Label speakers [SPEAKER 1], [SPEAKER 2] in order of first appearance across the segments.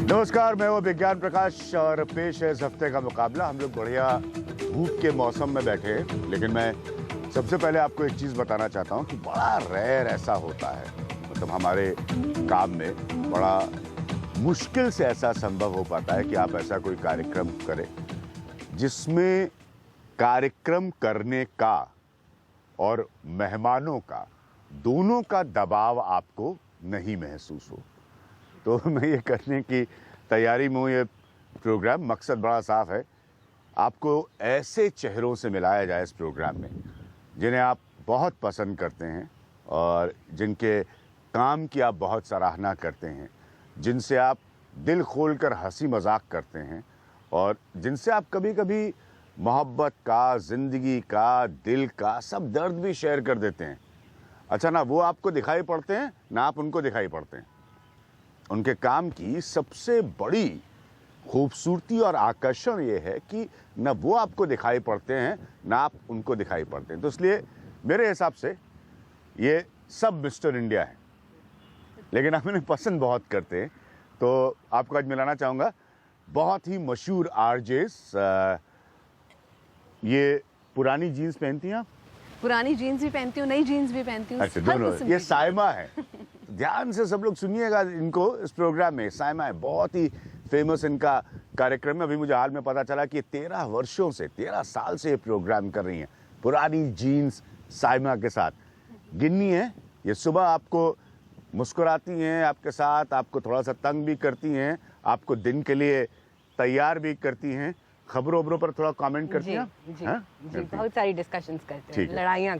[SPEAKER 1] नमस्कार, मैं हूं विज्ञान प्रकाश और पेश है इस हफ्ते का मुकाबला। हम लोग बढ़िया धूप के मौसम में बैठे हैं, लेकिन मैं सबसे पहले आपको एक चीज़ बताना चाहता हूं कि बड़ा रेयर ऐसा होता है, मतलब हमारे काम में बड़ा मुश्किल से ऐसा संभव हो पाता है कि आप ऐसा कोई कार्यक्रम करें जिसमें कार्यक्रम करने का और मेहमानों का दोनों का दबाव आपको नहीं महसूस हो। तो मैं ये करने की तैयारी में हूँ। ये प्रोग्राम मकसद बड़ा साफ है, आपको ऐसे चेहरों से मिलाया जाए इस प्रोग्राम में जिन्हें आप बहुत पसंद करते हैं और जिनके काम की आप बहुत सराहना करते हैं, जिनसे आप दिल खोलकर हंसी मजाक करते हैं और जिनसे आप कभी कभी मोहब्बत का, ज़िंदगी का, दिल का सब दर्द भी शेयर कर देते हैं। अच्छा, ना वो आपको दिखाई पड़ते हैं ना आप उनको दिखाई पड़ते हैं। उनके काम की सबसे बड़ी खूबसूरती और आकर्षण ये है कि न वो आपको दिखाई पड़ते हैं ना आप उनको दिखाई पड़ते हैं। तो इसलिए मेरे हिसाब से ये सब मिस्टर इंडिया है, लेकिन आप इन्हें पसंद बहुत करते हैं। तो आपको आज मिलाना चाहूँगा बहुत ही मशहूर आरजेस। ये पुरानी जीन्स पहनती हैं आप?
[SPEAKER 2] पुरानी जीन्स भी पहनती हूँ, नई जीन्स भी पहनती हूँ।
[SPEAKER 1] अच्छा, दोनों। ये साइमा है। ध्यान से सब लोग सुनिएगा इनको इस प्रोग्राम में। साइमा है, बहुत ही फेमस इनका कार्यक्रम है। अभी मुझे हाल में पता चला कि 13 साल से ये प्रोग्राम कर रही हैं पुरानी जीन्स साइमा के साथ। गिन्नी है, ये सुबह आपको मुस्कुराती हैं आपके साथ, आपको थोड़ा सा तंग भी करती हैं, आपको दिन के लिए तैयार भी करती हैं, खबरों पर थोड़ा कमेंट करती हैं।
[SPEAKER 2] जी, बहुत सारी डिस्कशंस करते हैं, लड़ाइयाँ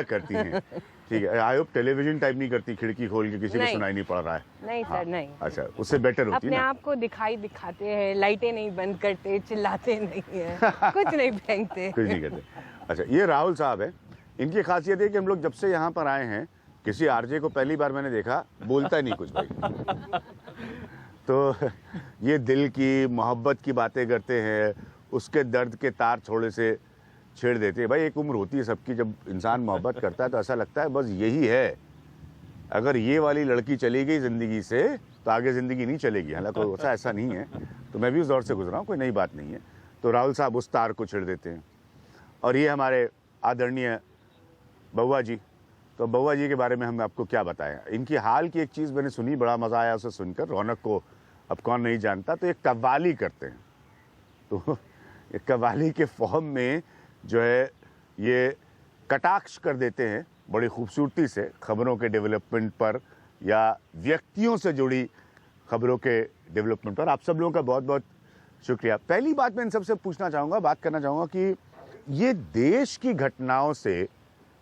[SPEAKER 2] करती हैं।
[SPEAKER 1] ठीक है, आई होप टेलीविजन टाइप नहीं करती, खिड़की खोल के किसी को सुनाई नहीं पड़ रहा है।
[SPEAKER 2] नहीं सर, नहीं।
[SPEAKER 1] अच्छा, उससे बेटर होती है
[SPEAKER 2] अपने आप को दिखाते हैं, लाइटें नहीं बंद करते, चिल्लाते नहीं है, कुछ नहीं फेंकते,
[SPEAKER 1] कुछ नहीं करते। अच्छा, ये राहुल साहब है। इनकी खासियत है कि हम लोग जब से यहाँ पर आए हैं, किसी आरजे को पहली बार मैंने देखा बोलता ही नहीं कुछ भाई। तो ये दिल की मोहब्बत की बातें करते हैं, उसके दर्द के तार थोड़े से छेड़ देते हैं। भाई एक उम्र होती है सबकी, जब इंसान मोहब्बत करता है तो ऐसा लगता है बस यही है, अगर ये वाली लड़की चली गई ज़िंदगी से तो आगे ज़िंदगी नहीं चलेगी। हालांकि ऐसा नहीं है, तो मैं भी उस दौर से गुजरा हूँ, कोई नई बात नहीं है। तो राहुल साहब उस तार को छेड़ देते हैं। और ये हमारे आदरणीय बउआ जी। तो बउआ जी के बारे में हम आपको क्या बताएं। इनकी हाल की एक चीज़ मैंने सुनी, बड़ा मज़ा आया उसे सुनकर। रौनक को अब कौन नहीं जानता। तो एक कव्वाली करते हैं, तो ये कव्वाली के फॉर्म में जो है ये कटाक्ष कर देते हैं बड़ी खूबसूरती से खबरों के डेवलपमेंट पर या व्यक्तियों से जुड़ी खबरों के डेवलपमेंट पर। आप सब लोगों का बहुत बहुत शुक्रिया। पहली बात मैं इन सबसे पूछना चाहूँगा, बात करना चाहूँगा कि ये देश की घटनाओं से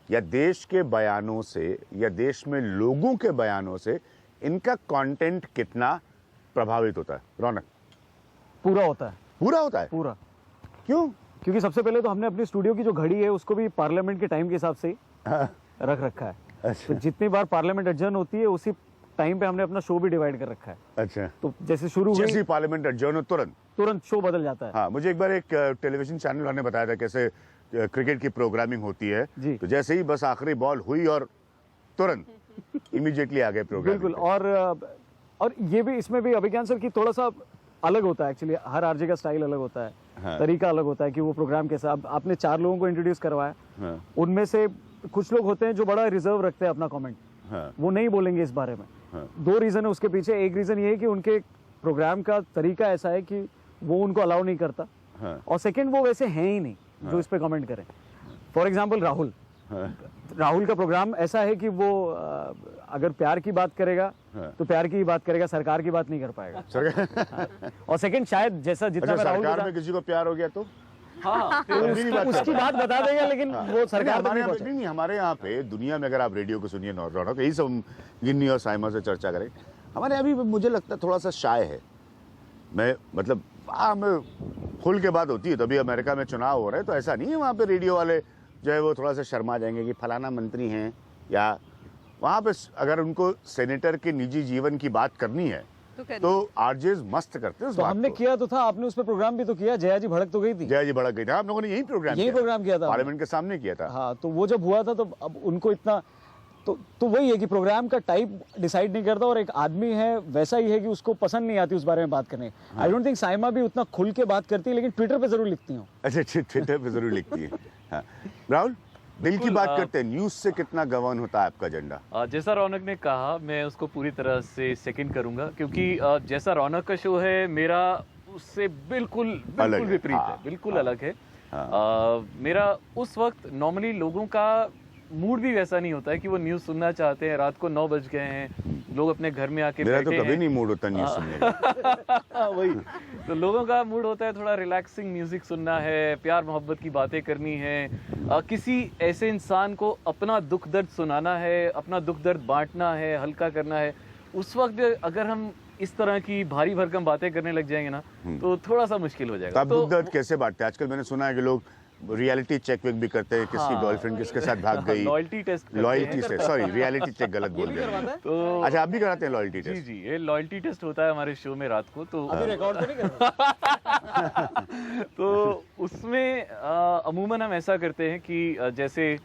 [SPEAKER 1] या देश के बयानों से या देश में लोगों के बयानों से इनका कंटेंट कितना प्रभावित होता है? रौनक?
[SPEAKER 3] पूरा होता है।
[SPEAKER 1] पूरा होता है?
[SPEAKER 3] पूरा।
[SPEAKER 1] क्यों?
[SPEAKER 3] क्योंकि सबसे पहले तो हमने अपनी स्टूडियो की जो घड़ी है उसको भी पार्लियामेंट के टाइम के हिसाब से ही रख रखा है।
[SPEAKER 1] अच्छा।
[SPEAKER 3] तो जितनी बार पार्लियामेंट एडजर्न होती है उसी टाइम पे हमने अपना शो भी डिवाइड कर रखा है।
[SPEAKER 1] अच्छा।
[SPEAKER 3] तो जैसे शुरू हुई,
[SPEAKER 1] जैसे पार्लियामेंट एडजर्न हो
[SPEAKER 3] तुरंत शो बदल जाता है।
[SPEAKER 1] हाँ, मुझे एक बार एक टेलीविजन चैनल वाले ने बताया था कैसे क्रिकेट की प्रोग्रामिंग होती है। तो जैसे ही बस आखिरी बॉल हुई और तुरंत इमीडिएटली आ गए प्रोग्राम।
[SPEAKER 3] बिल्कुल। और ये भी, इसमें भी अभिज्ञान सर की थोड़ा सा अलग होता है। एक्चुअली हर आरजे का स्टाइल अलग होता है। हाँ। तरीका अलग होता है कि वो प्रोग्राम कैसा। अब आपने 4 लोगों को इंट्रोड्यूस करवाया। हाँ। उनमें से कुछ लोग होते हैं जो बड़ा रिजर्व रखते हैं अपना कमेंट। हाँ। वो नहीं बोलेंगे इस बारे में। हाँ। 2 रीजन है उसके पीछे। एक रीजन ये है कि उनके प्रोग्राम का तरीका ऐसा है कि वो उनको अलाउ नहीं करता। हाँ। और सेकेंड, वो वैसे हैं ही नहीं जो इस पे कमेंट करें। For example Rahul. राहुल का प्रोग्राम ऐसा है कि वो अगर प्यार की बात करेगा तो प्यार की ही बात करेगा, सरकार की बात नहीं कर पाएगा। और सेकंड, शायद जैसा जितना
[SPEAKER 1] सरकार में किसी को प्यार हो गया तो
[SPEAKER 3] उसकी बात बता देगा, लेकिन वो सरकार
[SPEAKER 1] नहीं। हमारे यहाँ पे दुनिया में अगर आप रेडियो को सुनिए, रौनक, यही सब गिन्नी और साइमा से चर्चा करें, हमारे अभी मुझे लगता है थोड़ा सा शाय है। मैं मतलब में खुल के बात होती है। तो अभी अमेरिका में चुनाव हो रहे हैं तो ऐसा नहीं है, वहाँ पे रेडियो वाले जो है वो थोड़ा सा शर्मा जाएंगे कि फलाना मंत्री हैं, या वहाँ पे अगर उनको सेनेटर के निजी जीवन की बात करनी है तो आरजेस मस्त करते हैं उस
[SPEAKER 3] तो
[SPEAKER 1] बात
[SPEAKER 3] हमने
[SPEAKER 1] को।
[SPEAKER 3] किया तो था, आपने उस पर प्रोग्राम भी तो किया। जया जी भड़क तो गई थी।
[SPEAKER 1] जया जी भड़क गई थी। आप लोगों ने यही प्रोग्राम किया था।
[SPEAKER 3] पार्लियामेंट
[SPEAKER 1] के सामने किया था।
[SPEAKER 3] हाँ, तो वो जब हुआ था तो अब उनको इतना तो वही है कि प्रोग्राम का टाइप डिसाइड नहीं करता, और एक आदमी है वैसा ही है कि उसको पसंद नहीं आती उस बारे में बात करने। आई डोंट थिंक साइमा भी उतना खुल के बात करती है, लेकिन ट्विटर पे जरूर लिखती हूँ।
[SPEAKER 1] अच्छा, ट्विटर पे जरूर लिखती है। हाँ। राहुल, दिल की बात करते हैं, न्यूज से कितना गवर्न होता है आपका एजेंडा?
[SPEAKER 4] जैसा रौनक ने कहा मैं उसको पूरी तरह से सेकंड करूंगा, क्योंकि जैसा रौनक का शो है मेरा उससे बिल्कुल विपरीत है, बिल्कुल अलग है। मेरा उस वक्त नॉर्मली लोगों का मूड भी वैसा नहीं होता है कि वो न्यूज़ सुनना चाहते हैं। रात को 9 बज गए हैं, लोग अपने घर में आके
[SPEAKER 1] मेरा
[SPEAKER 4] बैठे
[SPEAKER 1] तो कभी नहीं मूड होता न्यूज़ सुनने का।
[SPEAKER 4] वही तो लोगों का मूड होता है, थोड़ा रिलैक्सिंग म्यूजिक सुनना है, प्यार मोहब्बत की बातें करनी है, किसी ऐसे इंसान को अपना दुख दर्द सुनाना है, अपना दुख दर्द बांटना है, हल्का करना है। उस वक्त अगर हम इस तरह की भारी भरकम बातें करने लग जाएंगे ना तो थोड़ा सा मुश्किल हो जाएगा।
[SPEAKER 1] तो आप दुख दर्द कैसे बांटते हैं? आजकल मैंने सुना है कि लोग रियलिटी चेक वेक भी करते हैं, किसकी गर्लफ्रेंड किसके साथ भाग गई,
[SPEAKER 4] लॉयल्टी टेस्ट,
[SPEAKER 1] लॉयल्टी से, सॉरी रियलिटी चेक गलत बोल गया।
[SPEAKER 4] तो
[SPEAKER 1] अच्छा, आप भी कराते हैं लॉयल्टी
[SPEAKER 4] जी
[SPEAKER 1] टेस्ट?
[SPEAKER 4] जी, ये लॉयल्टी टेस्ट होता है हमारे शो में रात को। तो
[SPEAKER 3] अभी रिकॉर्ड तो नहीं कर
[SPEAKER 4] तो उसमें अमूमन हम ऐसा करते हैं कि जैसे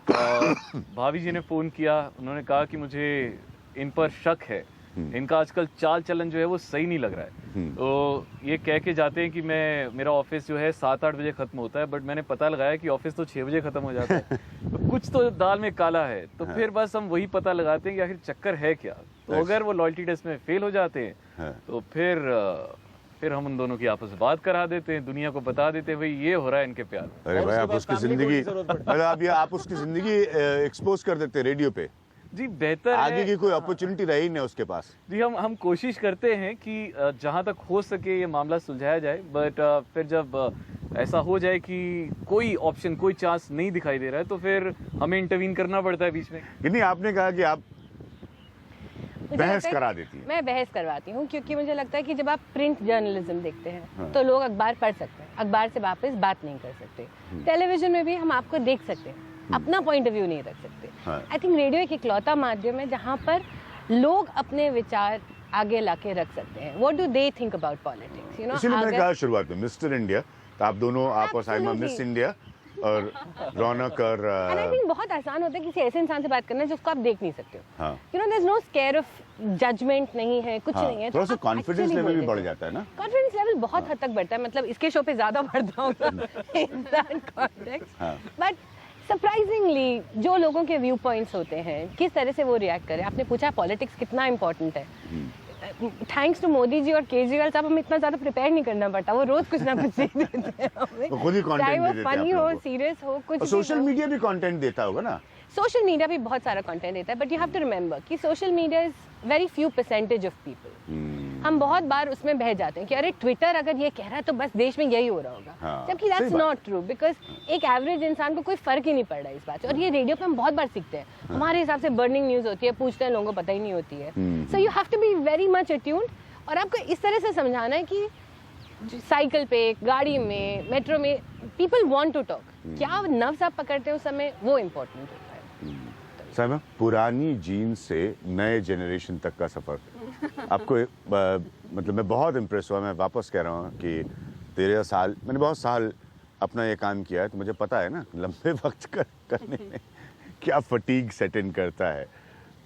[SPEAKER 4] भाभी जी ने फोन किया, उन्होंने कहा कि मुझे इन पर शक है, इनका आजकल चाल चलन जो है वो सही नहीं लग रहा है। तो ये कह के जाते हैं कि मेरा ऑफिस जो है 7-8 बजे खत्म होता है, बट मैंने पता लगाया कि ऑफिस तो 6 बजे खत्म हो जाता है। तो कुछ तो दाल में काला है। तो फिर बस हम वही पता लगाते हैं कि आखिर चक्कर है क्या। तो अगर वो लॉयल्टी टेस्ट में फेल हो जाते हैं तो फिर हम उन दोनों की आपस में बात करा देते हैं, दुनिया को बता देते हैं भाई ये हो रहा है इनके प्यार।
[SPEAKER 1] अरे भाई, आप उसकी जिंदगी, मतलब आप उसकी जिंदगी एक्सपोज कर देते हैं रेडियो पे।
[SPEAKER 4] जी बेहतर
[SPEAKER 1] आगे
[SPEAKER 4] है।
[SPEAKER 1] की कोई अपॉर्चुनिटी रही नहीं उसके पास।
[SPEAKER 4] जी हम कोशिश करते हैं कि जहां तक हो सके ये मामला सुलझाया जाए, बट फिर जब ऐसा हो जाए कि कोई ऑप्शन, कोई चांस नहीं दिखाई दे रहा है तो फिर हमें इंटरवीन करना पड़ता है बीच में।
[SPEAKER 1] नहीं, आपने कहा कि आप बहस करा देती है।
[SPEAKER 2] मैं बहस करवाती हूँ, क्योंकि मुझे लगता है कि जब आप प्रिंट जर्नलिज्म देखते हैं तो लोग अखबार पढ़ सकते हैं, अखबार से वापस बात नहीं कर सकते। टेलीविजन में भी हम आपको देख सकते हैं, अपना पॉइंट ऑफ व्यू नहीं रख सकते। आई थिंक रेडियो एक इकलौता माध्यम है जहाँ पर लोग अपने विचार आगे लाके रख सकते हैं। What do they think about politics, you know.
[SPEAKER 1] इसीलिए मैंने कहा शुरुआत में मिस्टर इंडिया, तो आप दोनों, आप और साइमा मिस इंडिया, और रौनक और
[SPEAKER 2] एंड आई थिंक बहुत आसान होता है किसी ऐसे इंसान से बात करना जिसको आप देख नहीं सकते हो। You know, there is no scare of judgement, नहीं है कुछ नहीं है।
[SPEAKER 1] थोड़ा सा कॉन्फिडेंस लेवल भी बढ़ जाता है ना।
[SPEAKER 2] कॉन्फिडेंस लेवल बहुत हद तक बढ़ता है, मतलब इसके शो पे ज्यादा बढ़ता होगा in that context. But surprisingly जो लोगों के व्यू पॉइंट्स होते हैं, किस तरह से वो रिएक्ट करें। आपने पूछा पॉलिटिक्स कितना इंपॉर्टेंट है। थैंक्स टू मोदी जी और केजरीवाल साहब हमें इतना ज्यादा प्रिपेयर नहीं करना पड़ता, वो रोज कुछ ना कुछ सीख देते हैं हमें।
[SPEAKER 1] वो खुद ही कंटेंट
[SPEAKER 2] चाहे
[SPEAKER 1] दे
[SPEAKER 2] वो
[SPEAKER 1] देते हैं
[SPEAKER 2] फनी
[SPEAKER 1] आप
[SPEAKER 2] हो,
[SPEAKER 1] लोगों को।
[SPEAKER 2] सीरियस हो, कुछ
[SPEAKER 1] और
[SPEAKER 2] भी
[SPEAKER 1] सोशल
[SPEAKER 2] हो।
[SPEAKER 1] मीडिया भी कंटेंट देता होगा ना।
[SPEAKER 2] सोशल मीडिया भी बहुत सारा कंटेंट देता है, but you have to remember कि social media is very few percentage of people. हम बहुत बार उसमें बह जाते हैं कि अरे ट्विटर अगर ये कह रहा है तो बस देश में यही हो रहा होगा, जबकि दैट्स
[SPEAKER 1] सही बात।
[SPEAKER 2] नॉट ट्रू, बिकॉज एक एवरेज इंसान को कोई फर्क ही नहीं पड़ रहा है इस बात से। और ये रेडियो पे हम बहुत बार सीखते हैं, हमारे हिसाब से बर्निंग न्यूज होती है, पूछते हैं लोगों को पता ही नहीं होती है। So you have to be very much attuned, और आपको इस तरह से समझाना है कि साइकिल पे, गाड़ी में, मेट्रो में पीपल वांट टू टॉक। क्या नव्स आप पकड़ते हैं उस समय, वो इम्पोर्टेंट होता है।
[SPEAKER 1] साइमा, पुरानी जीन से नए जनरेशन तक का सफर आपको मतलब मैं बहुत इम्प्रेस हुआ। मैं वापस कह रहा हूँ कि 13 साल, मैंने बहुत साल अपना ये काम किया है, तो मुझे पता है ना लंबे वक्त करने में क्या फटीग सेट इन करता है।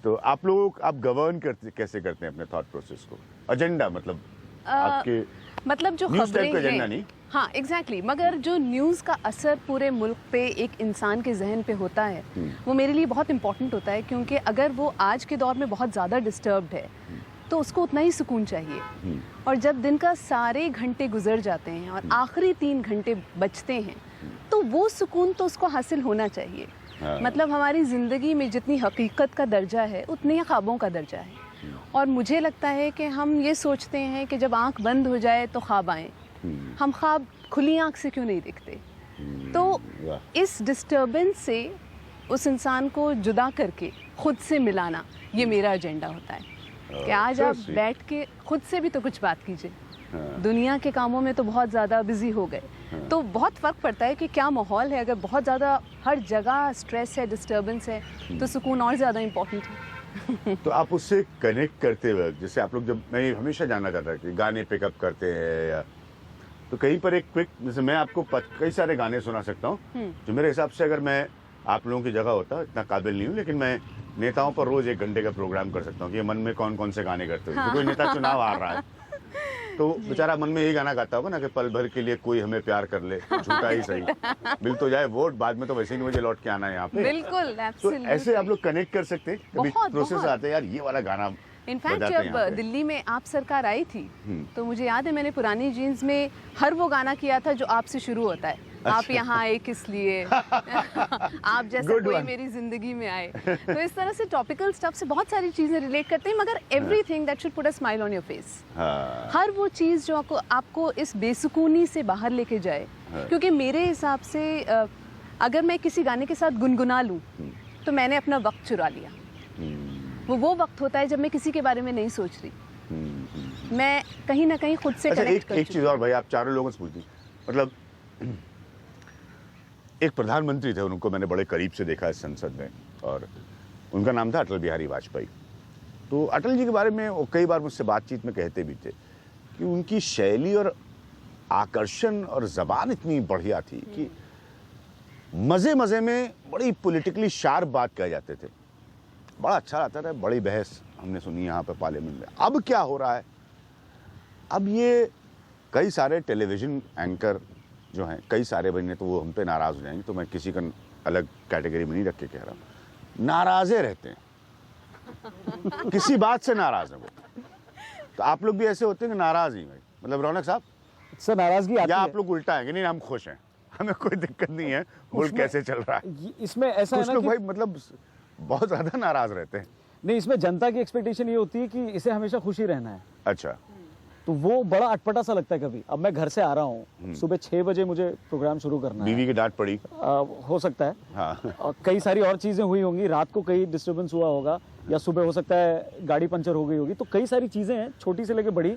[SPEAKER 1] तो आप लोग, आप गवर्न कैसे करते हैं अपने थॉट प्रोसेस को? एजेंडा मतलब आपके,
[SPEAKER 5] मतलब जो
[SPEAKER 1] न्यूज़ टाइप का
[SPEAKER 5] खबरें
[SPEAKER 1] एजेंडा
[SPEAKER 5] हैं,
[SPEAKER 1] नहीं।
[SPEAKER 5] हाँ एग्जैक्टली मगर जो न्यूज़ का असर पूरे मुल्क पे एक इंसान के जहन पे होता है वो मेरे लिए बहुत इंपॉर्टेंट होता है, क्योंकि अगर वो आज के दौर में बहुत ज़्यादा डिस्टर्ब्ड है तो उसको उतना ही सुकून चाहिए। और जब दिन का सारे घंटे गुजर जाते हैं और आखिरी 3 घंटे बचते हैं तो वो सुकून तो उसको हासिल होना चाहिए। मतलब हमारी ज़िंदगी में जितनी हकीकत का दर्जा है उतने ही ख्वाबों का दर्जा है। और मुझे लगता है कि हम ये सोचते हैं कि जब आंख बंद हो जाए तो ख्वाब आए, हम ख्वाब खुली आंख से क्यों नहीं देखते? तो इस डिस्टर्बेंस से उस इंसान को जुदा करके खुद से मिलाना, ये मेरा एजेंडा होता है कि आज आप बैठ के खुद से भी तो कुछ बात कीजिए। दुनिया के कामों में तो बहुत ज़्यादा बिजी हो गए, तो बहुत फ़र्क पड़ता है कि क्या माहौल है। अगर बहुत ज़्यादा हर जगह स्ट्रेस है, डिस्टर्बेंस है, तो सुकून और ज़्यादा इम्पोर्टेंट है।
[SPEAKER 1] तो आप उससे कनेक्ट करते वक्त, जैसे आप लोग, जब मैं हमेशा जानना चाहता कि गाने पिकअप करते हैं या तो कहीं पर एक क्विक, जैसे मैं आपको कई सारे गाने सुना सकता हूँ जो मेरे हिसाब से, अगर मैं आप लोगों की जगह होता, इतना काबिल नहीं हूँ, लेकिन मैं नेताओं पर रोज 1 घंटे का प्रोग्राम कर सकता हूँ कि ये मन में कौन कौन से गाने करते हो। तो कोई नेता चुनाव हार रहा है तो बेचारा मन में यही गाना गाता होगा ना कि पल भर के लिए कोई हमें प्यार कर ले, झूठा ही सही, मिल तो जाए वोट, बाद में तो वैसे ही मुझे लौट के आना है यहाँ पे।
[SPEAKER 5] बिल्कुल,
[SPEAKER 1] तो ऐसे आप लोग कनेक्ट कर सकते हैं, कभी
[SPEAKER 5] बहुत,
[SPEAKER 1] प्रोसेस
[SPEAKER 5] बहुत।
[SPEAKER 1] आते हैं यार ये वाला गाना
[SPEAKER 5] इनफैक्ट
[SPEAKER 1] बजाते हैं यहाँ
[SPEAKER 5] जब
[SPEAKER 1] पे।
[SPEAKER 5] दिल्ली में आप सरकार आई थी तो मुझे याद है मैंने पुरानी जीन्स में हर वो गाना किया था जो आपसे शुरू होता है। आप यहाँ आए किस लिए, आप जैसा
[SPEAKER 1] Good
[SPEAKER 5] कोई
[SPEAKER 1] one.
[SPEAKER 5] मेरी जिंदगी में आए। तो इस तरह से टॉपिकल स्टफ से बहुत सारी चीजें रिलेट करते हैं, मगर everything that should put a smile on your face.
[SPEAKER 1] हाँ,
[SPEAKER 5] हर वो चीज़ जो आपको इस बेसुकूनी से बाहर लेके जाए। क्योंकि मेरे हिसाब से अगर मैं किसी गाने के साथ गुनगुना लूँ तो मैंने अपना वक्त चुरा लिया। वो वक्त होता है जब मैं किसी के बारे में नहीं सोच रही, मैं कहीं ना कहीं खुद से
[SPEAKER 1] अच्छा
[SPEAKER 5] कनेक्ट कर
[SPEAKER 1] एक चीज और भाई, आप चारों लोगों से पूछती, मतलब एक प्रधानमंत्री थे, उनको मैंने बड़े करीब से देखा है संसद में, और उनका नाम था अटल बिहारी वाजपेयी। तो अटल जी के बारे में वो कई बार मुझसे बातचीत में कहते भी थे कि उनकी शैली और आकर्षण और जबान इतनी बढ़िया थी कि मजे मजे में बड़ी पॉलिटिकली शार्प बात कह जाते थे, बड़ा अच्छा लगता था। बड़ी बहस हमने सुनी यहाँ पे पार्लियामेंट में। अब क्या हो रहा है, अब ये कई सारे टेलीविजन एंकर जो हैं, कई सारे बने, तो वो हम पे नाराज हो जाएंगे, तो मैं किसी का अलग कैटेगरी में नहीं रख के कह रहा हूँ, नाराजे रहते हैं किसी बात से नाराज है वो। तो आप लोग भी ऐसे होते हैं कि नाराज ही भाई, मतलब रौनक साहब
[SPEAKER 3] सर नाराजगी आती
[SPEAKER 1] या
[SPEAKER 3] है।
[SPEAKER 1] आप लोग उल्टा है कि नहीं हम खुश हैं, हमें कोई दिक्कत नहीं है, मुल्क
[SPEAKER 3] उसमें-
[SPEAKER 1] कैसे चल रहा है।
[SPEAKER 3] इसमें ऐसा है
[SPEAKER 1] कुछ
[SPEAKER 3] ना
[SPEAKER 1] लोग
[SPEAKER 3] कि
[SPEAKER 1] भाई मतलब बहुत ज्यादा नाराज रहते हैं।
[SPEAKER 3] नहीं, इसमें जनता की एक्सपेक्टेशन ये होती है कि इसे हमेशा खुशी रहना है,
[SPEAKER 1] अच्छा,
[SPEAKER 3] तो वो बड़ा अटपटा सा लगता है कभी। अब मैं घर से आ रहा हूँ, सुबह 6 बजे मुझे प्रोग्राम शुरू करना है।
[SPEAKER 1] बीवी की डांट पड़ी।
[SPEAKER 3] हो सकता है,
[SPEAKER 1] हाँ,
[SPEAKER 3] और कई सारी और चीजें हुई होंगी, रात को कहीं डिस्टर्बेंस हुआ होगा, या सुबह हो सकता है गाड़ी पंचर हो गई होगी। तो कई सारी चीजें हैं, छोटी से लेके बड़ी,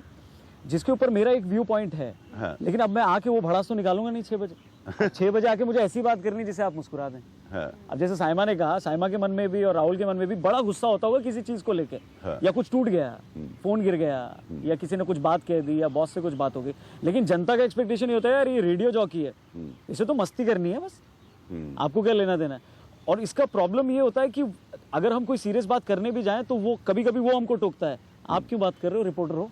[SPEAKER 3] जिसके ऊपर मेरा एक व्यू पॉइंट है।
[SPEAKER 1] हाँ।
[SPEAKER 3] लेकिन अब मैं आके वो भड़ास तो निकालूंगा नहीं 6 बजे। 6 बजे आके मुझे ऐसी बात करनी जिससे आप मुस्कुरा दें।
[SPEAKER 1] हाँ,
[SPEAKER 3] अब जैसे साइमा ने कहा, साइमा के मन में भी और राहुल के मन में भी बड़ा गुस्सा होता होगा किसी चीज को लेके,
[SPEAKER 1] हाँ।
[SPEAKER 3] या कुछ टूट गया, फोन गिर गया, या किसी ने कुछ बात कह दी, या बॉस से कुछ बात हो गई। लेकिन जनता का एक्सपेक्टेशन ये होता है यार ये रेडियो जॉकी है, इसे तो मस्ती करनी है बस, आपको क्या लेना देना है। और इसका प्रॉब्लम ये होता है कि अगर हम कोई सीरियस बात करने भी जाएं तो वो कभी कभी वो हमको टोकता है, आप क्यों बात कर रहे हो, रिपोर्टर हो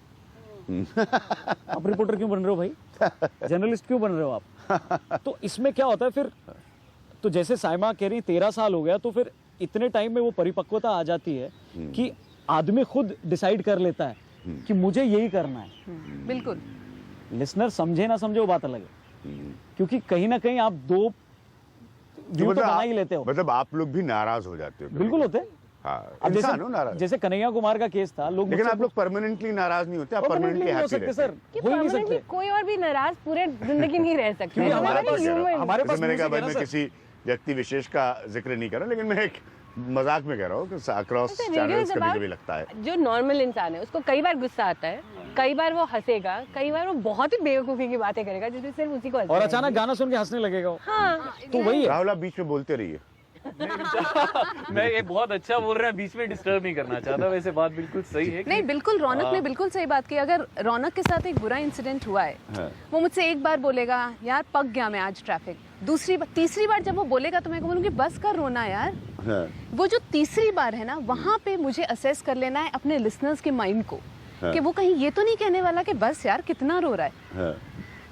[SPEAKER 3] आप, रिपोर्टर क्यों बन रहे हो भाई, जर्नलिस्ट क्यों बन रहे हो आप। तो इसमें क्या होता है फिर, तो जैसे साइमा कह रही 13 साल हो गया, तो फिर इतने टाइम में वो परिपक्वता आ जाती है कि आदमी खुद डिसाइड कर लेता है कि मुझे यही करना है।
[SPEAKER 5] बिल्कुल।
[SPEAKER 3] लिसनर समझे ना समझे वो बात अलग है, क्योंकि कहीं ना कहीं आप दो व्यू तो बना ही लेते हो।
[SPEAKER 1] मतलब आप लोग भी नाराज हो जाते हो कभी?
[SPEAKER 3] बिल्कुल होते हैं।
[SPEAKER 1] हाँ,
[SPEAKER 3] अब
[SPEAKER 1] इंसान हो नाराज।
[SPEAKER 3] जैसे कन्हैया कुमार का केस था, लोग
[SPEAKER 1] लेकिन
[SPEAKER 3] मुझसे
[SPEAKER 1] आप लोग परमानेंटली नाराज नहीं होते, आप परमानेंटली
[SPEAKER 3] नहीं हो
[SPEAKER 1] हैप्पी
[SPEAKER 3] सकते
[SPEAKER 1] रहते
[SPEAKER 3] सर,
[SPEAKER 1] हैं।
[SPEAKER 2] कि
[SPEAKER 3] हो ही नहीं
[SPEAKER 2] permanently
[SPEAKER 3] सकते।
[SPEAKER 2] कोई और भी नाराज पूरे जिंदगी नहीं रह सकता
[SPEAKER 3] क्योंकि
[SPEAKER 2] है।
[SPEAKER 3] हमारे
[SPEAKER 2] Very
[SPEAKER 3] पास-
[SPEAKER 2] human।
[SPEAKER 3] हमारे
[SPEAKER 1] जैसे मैंने
[SPEAKER 3] music
[SPEAKER 1] कहा भाई
[SPEAKER 3] है ना
[SPEAKER 1] मैं
[SPEAKER 3] सर।
[SPEAKER 1] किसी व्यक्ति विशेष का जिक्र नहीं कर रहा, लेकिन मैं एक मजाक में कह रहा हूँ कि अक्रॉस
[SPEAKER 2] तो radio
[SPEAKER 1] चैनल्स
[SPEAKER 2] is
[SPEAKER 1] कभी
[SPEAKER 2] about-
[SPEAKER 1] कभी लगता है।
[SPEAKER 2] जो नॉर्मल इंसान है उसको कई बार गुस्सा आता है, कई बार वो हंसेगा, कई बार वो बहुत ही बेवकूफी की बातें करेगा जिसमें सिर्फ उसी को हंसी
[SPEAKER 3] और
[SPEAKER 2] आएगी।
[SPEAKER 3] अचानक गाना सुन के हंसने लगेगा वो।
[SPEAKER 2] हाँ,
[SPEAKER 3] तो वही है।
[SPEAKER 1] राहुल आप बीच में बोलते रहिए।
[SPEAKER 4] मैं ये बहुत अच्छा बोल रहा है, बीच में डिस्टर्ब नहीं करना चाहता। वैसे बात बिल्कुल सही है कि
[SPEAKER 5] नहीं, बिल्कुल रौनक ने बिल्कुल सही बात की। अगर रौनक के साथ एक बुरा इंसिडेंट हुआ है,
[SPEAKER 1] हाँ।
[SPEAKER 5] वो मुझसे एक बार बोलेगा यार पक गया मैं आज ट्रैफिक, दूसरी बार तीसरी बार जब वो बोलेगा तो मैं बोलूंगी बस कर रोना यार।
[SPEAKER 1] हाँ,
[SPEAKER 5] वो जो तीसरी बार है ना, वहां पे मुझे असेस कर लेना है अपने लिसनर्स के माइंड को, कि वो कहीं ये तो नहीं कहने वाला कि बस यार कितना रो रहा है।
[SPEAKER 1] हाँ,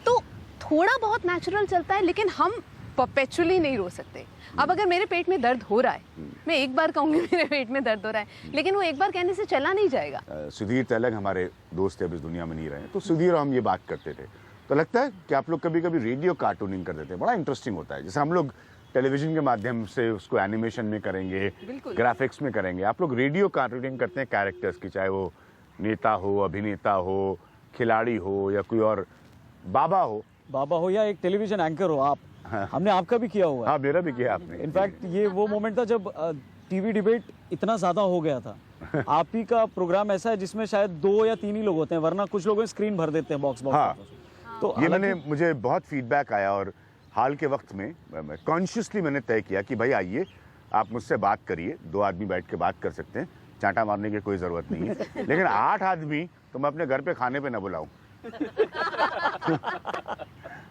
[SPEAKER 5] तो थोड़ा बहुत नेचुरल चलता है, लेकिन हम परपेचुअली नहीं रो सकते। अब अगर मेरे पेट में दर्द हो रहा है, मैं एक बार कहूंगी मेरे पेट में दर्द हो रहा है, लेकिन वो एक बार कहने से चला नहीं जाएगा।
[SPEAKER 1] सुधीर तेलंग हमारे दोस्त अब इस दुनिया में नहीं रहे, तो सुधीर और हम ये बात करते थे, तो लगता है कि आप लोग कभी कभी रेडियो कार्टूनिंग कर देते हैं, बड़ा इंटरेस्टिंग होता है। जैसे हम लोग टेलीविजन के माध्यम से उसको एनिमेशन में करेंगे,
[SPEAKER 5] बिल्कुल।
[SPEAKER 1] ग्राफिक्स में करेंगे, आप लोग रेडियो कार्टूनिंग करते हैं कैरेक्टर्स की, चाहे वो नेता हो, अभिनेता हो, खिलाड़ी हो, या कोई और बाबा हो
[SPEAKER 3] या एक टेलीविजन एंकर हो आप। हमने आपका भी किया हुआ है।
[SPEAKER 1] हाँ, मेरा भी किया आपने।
[SPEAKER 3] इनफैक्ट ये वो मोमेंट था जब टीवी डिबेट इतना ज्यादा हो गया था। आप ही का प्रोग्राम ऐसा है जिसमें शायद 2 या 3 ही लोग होते हैं, वरना कुछ लोग स्क्रीन भर देते हैं बॉक्स बॉक्स।
[SPEAKER 1] हाँ।
[SPEAKER 3] तो
[SPEAKER 1] ये मैंने मुझे बहुत फीडबैक आया, और हाल के वक्त में कॉन्शियसली मैंने तय किया कि भाई आइए आप मुझसे बात करिए, 2 आदमी बैठ के बात कर सकते हैं, चांटा मारने की कोई जरूरत नहीं है। लेकिन 8 आदमी तो मैं अपने घर पे खाने पे ना बुलाऊं।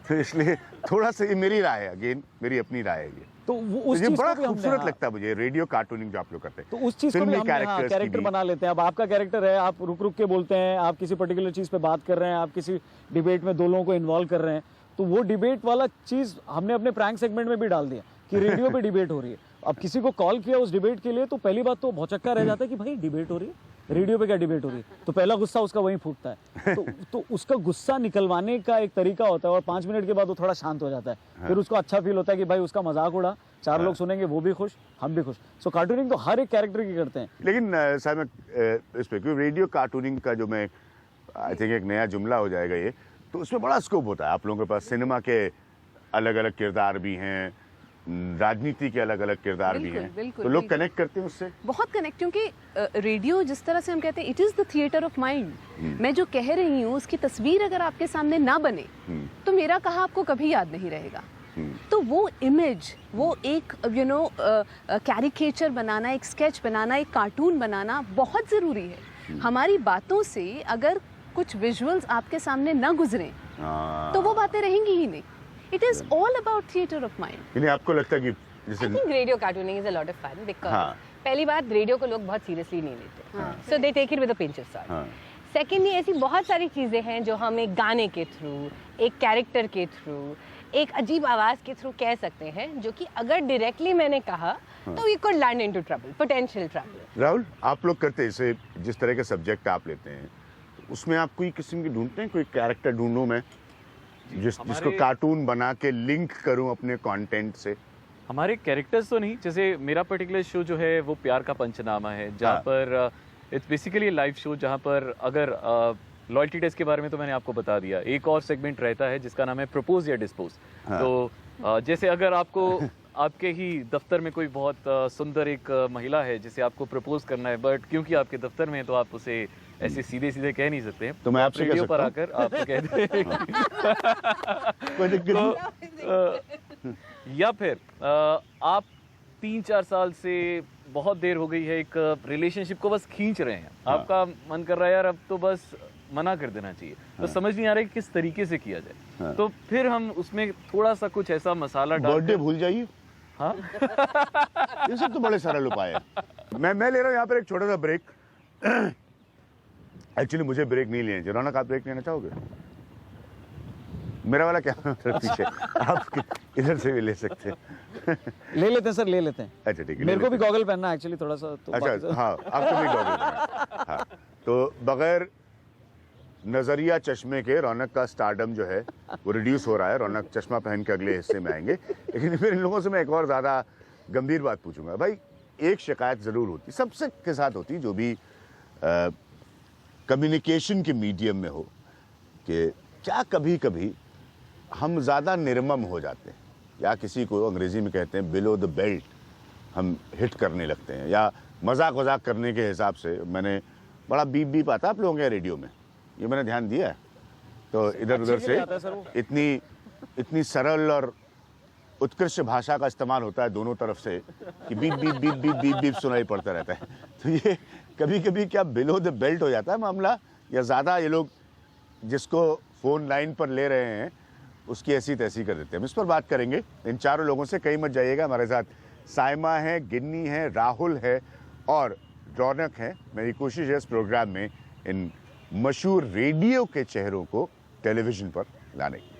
[SPEAKER 1] तो इसलिए थोड़ा सा ये मेरी राय है, अगेन मेरी अपनी राय है ये।
[SPEAKER 3] तो वो उस
[SPEAKER 1] ये
[SPEAKER 3] चीज
[SPEAKER 1] बड़ा
[SPEAKER 3] को भी हमने,
[SPEAKER 1] खूबसूरत
[SPEAKER 3] हाँ,
[SPEAKER 1] लगता है मुझे रेडियो कार्टूनिंग जो आप लोग करते हैं।
[SPEAKER 3] तो उस चीज को भी
[SPEAKER 1] फिल्मी
[SPEAKER 3] हमने, हाँ,
[SPEAKER 1] characters की
[SPEAKER 3] कैरेक्टर
[SPEAKER 1] भी।
[SPEAKER 3] बना लेते हैं। अब आपका कैरेक्टर है, आप रुक रुक के बोलते हैं, आप किसी पर्टिकुलर चीज पे बात कर रहे हैं, आप किसी डिबेट में दो लोगों को इन्वॉल्व कर रहे हैं, तो वो डिबेट वाला चीज हमने अपने प्रैंक सेगमेंट में भी डाल दिया कि रेडियो पे डिबेट हो रही है। अब किसी को कॉल किया उस डिबेट के लिए, तो पहली बात तो भौचक्का रह जाता है कि भाई डिबेट हो रही है, रेडियो पे क्या डिबेट हो रही है, तो पहला गुस्सा उसका वहीं फूटता है। तो उसका गुस्सा निकलवाने का एक तरीका होता है, और 5 मिनट के बाद वो थोड़ा शांत हो जाता है। फिर उसको अच्छा फील होता है कि भाई उसका मजाक उड़ा, 4 लोग सुनेंगे, वो भी खुश, हम भी खुश। सो कार्टूनिंग तो हर एक कैरेक्टर की करते हैं।
[SPEAKER 1] लेकिन साहब मैं इस पे क्योंकि रेडियो कार्टूनिंग का जो मैं आई थिंक एक नया जुमला हो जाएगा ये, तो उसमें बड़ा स्कोप होता है। आप लोगों के पास सिनेमा के अलग अलग किरदार भी हैं, राजनीति के अलग अलग किरदार भी
[SPEAKER 5] बिल्कुल,
[SPEAKER 1] हैं,
[SPEAKER 5] बिल्कुल,
[SPEAKER 1] तो लोग
[SPEAKER 5] बिल्कुल।
[SPEAKER 1] कनेक्ट करते हैं उससे।
[SPEAKER 5] बहुत कनेक्ट, क्योंकि रेडियो जिस तरह से हम कहते हैं, it is the theatre of mind. मैं जो कह रही हूँ उसकी तस्वीर अगर आपके सामने ना बने तो मेरा कहा आपको कभी याद नहीं रहेगा। तो वो इमेज, वो एक कैरिकेचर बनाना, एक स्केच बनाना, एक कार्टून बनाना बहुत ज़रूरी है। हमारी बातों से अगर कुछ विजुअल्स आपके सामने ना गुजरें तो वो बातें रहेंगी ही नहीं। It is all about theatre of mind.
[SPEAKER 1] यानी आपको लगता है कि जैसे
[SPEAKER 2] I think radio cartooning is a lot of fun because
[SPEAKER 1] हाँ।
[SPEAKER 2] पहली बात रेडियो को लोग बहुत सीरियसली नहीं लेते, so they take it with a pinch of salt.
[SPEAKER 1] हाँ।
[SPEAKER 2] सेकेंडली ऐसी बहुत सारी चीज़ें हैं जो हम एक गाने के थ्रू, एक कैरेक्टर के थ्रू, एक अजीब आवाज़ के थ्रू कह सकते हैं, जो कि अगर डायरेक्टली मैंने कहा तो we could land into trouble, potential trouble.
[SPEAKER 1] Rahul, आप लोग करते हैं इसे, जिस तरह के सब्जेक्ट आप लेते हैं तो उसमें आप कोई किस्म की ढूंढते हैं, कोई कैरेक्टर ढूंढूं मैं जिसको कार्टून बना के लिंक करूं अपने कंटेंट से?
[SPEAKER 4] हमारे कैरेक्टर्स तो नहीं, जैसे मेरा पर्टिकुलर शो जो है वो प्यार का पंचनामा है, जहाँ
[SPEAKER 1] हाँ।
[SPEAKER 4] पर इट्स बेसिकली लाइव शो, जहाँ पर अगर लॉयल्टी टेस्ट के बारे में तो मैंने आपको बता दिया। एक और सेगमेंट रहता है जिसका नाम है प्रपोज या डिस्पोज।
[SPEAKER 1] हाँ।
[SPEAKER 4] तो जैसे अगर आपको आपके ही दफ्तर में कोई बहुत सुंदर एक महिला है जिसे आपको प्रपोज करना है, बट क्योंकि आपके दफ्तर में है तो आप उसे ऐसे सीधे सीधे कह नहीं सकते हैं,
[SPEAKER 1] तो मैं आपसे कह
[SPEAKER 4] रेडियो पर
[SPEAKER 1] सकता
[SPEAKER 4] आकर आप कह दें।
[SPEAKER 1] कोई दिक्कत नहीं।
[SPEAKER 4] या फिर आप 3-4 साल से बहुत देर हो गई है एक रिलेशनशिप को बस खींच रहे हैं, आपका मन कर रहा है यार अब तो बस मना कर देना चाहिए, तो समझ नहीं आ रहा है कि किस तरीके से किया जाए। तो फिर हम उसमें थोड़ा सा कुछ ऐसा मसाला डाल,
[SPEAKER 1] बर्थडे भूल जाइए।
[SPEAKER 4] हाँ
[SPEAKER 1] ये सब तो बड़े सरल उपाय है। मैं ले रहा हूँ यहाँ पर एक छोटा सा ब्रेक। एक्चुअली मुझे ब्रेक नहीं लेना चाहिए। रौनक, आप ब्रेक लेना चाहोगे? मेरा वाला क्या पीछे, आप इधर से भी ले सकते हैं।
[SPEAKER 3] ले लेते हैं सर, ले लेते हैं।
[SPEAKER 1] अच्छा ठीक है,
[SPEAKER 3] मेरे को भी गॉगल पहनना है एक्चुअली थोड़ा सा, तो
[SPEAKER 1] अच्छा हाँ, आपको भी गॉगल। हाँ, तो बगैर नजरिया चश्मे के रौनक का स्टारडम जो है वो रिड्यूस हो रहा है। रौनक चश्मा पहन के अगले हिस्से में आएंगे, लेकिन फिर इन लोगों से मैं एक और ज़्यादा गंभीर बात पूछूंगा। भाई, एक शिकायत ज़रूर होती, सबसे के साथ होती, जो भी कम्युनिकेशन के मीडियम में हो, कि क्या कभी कभी हम ज़्यादा निर्मम हो जाते हैं, या किसी को अंग्रेज़ी में कहते हैं बिलो द बेल्ट हम हिट करने लगते हैं, या मजाक करने के हिसाब से। मैंने बड़ा बीप बीप आता है आप लोगों के रेडियो में, ये मैंने ध्यान दिया है। तो इधर उधर से इतनी सरल और उत्कृष्ट भाषा का इस्तेमाल होता है दोनों तरफ से कि beep beep beep beep beep beep सुनाई पड़ता रहता है। तो ये कभी कभी क्या बिलो द बेल्ट हो जाता है मामला, या ज़्यादा ये लोग जिसको फ़ोन लाइन पर ले रहे हैं उसकी ऐसी तैसी कर देते हैं? हम इस पर बात करेंगे। इन चारों लोगों से कहीं मत जाइएगा। हमारे साथ साइमा है, गिन्नी है, राहुल है और रौनक है। मेरी कोशिश है इस प्रोग्राम में इन मशहूर रेडियो के चेहरों को टेलीविज़न पर लाने की।